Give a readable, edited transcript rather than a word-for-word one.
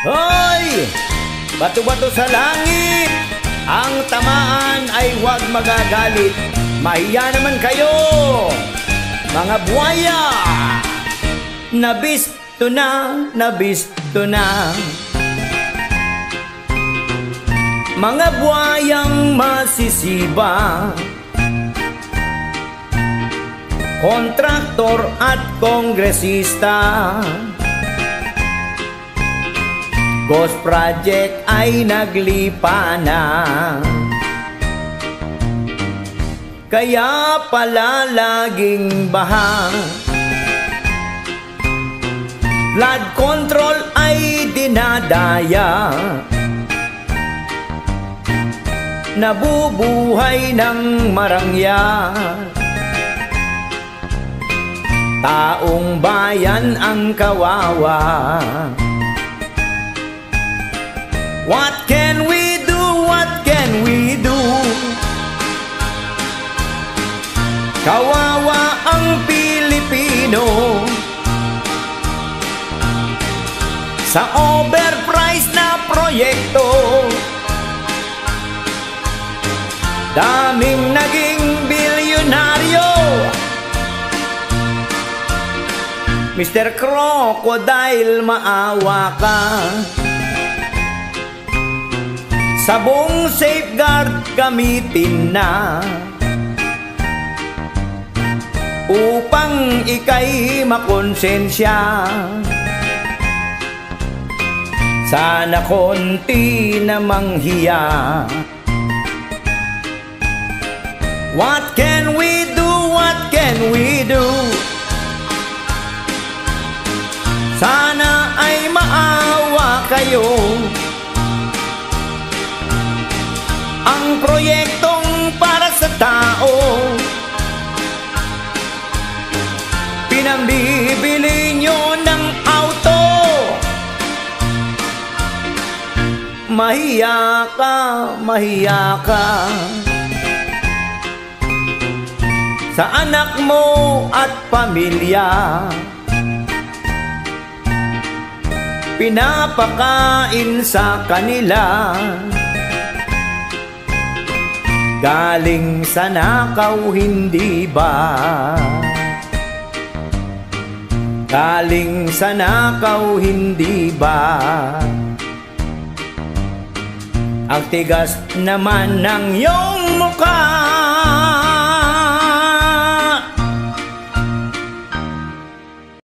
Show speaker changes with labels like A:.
A: Hoy! Bato-bato sa langit, ang tamaan ay huwag magagalit. Mahiya naman kayo, mga buwaya. Nabisto na, nabisto na. Mga buwayang masisiba, kontraktor at kongresista. Ghost project ay naglipa na. Kaya pala laging baha. Flood control ay dinadaya. Nabubuhay ng marangya. Taong bayan ang kawawa. What can we do? What can we do? Kawawa ang Pilipino sa overpriced na proyekto. Daming naging bilyonaryo. Mr. Crocodile, maawa ka. Sabong safeguard gamitin na upang ika'y makonsensya. Sana konti namang hiya. What can we do? What can we do? Sana ay maawa kayo. Ang proyektong para sa tao, pinambibili nyo ng auto. Mahiya ka, mahiya ka sa anak mo at pamilya. Pinapakain sa kanila galing sa nakaw, hindi ba? Galing sa nakaw, hindi ba? Ang tigas naman ng iyong mukha.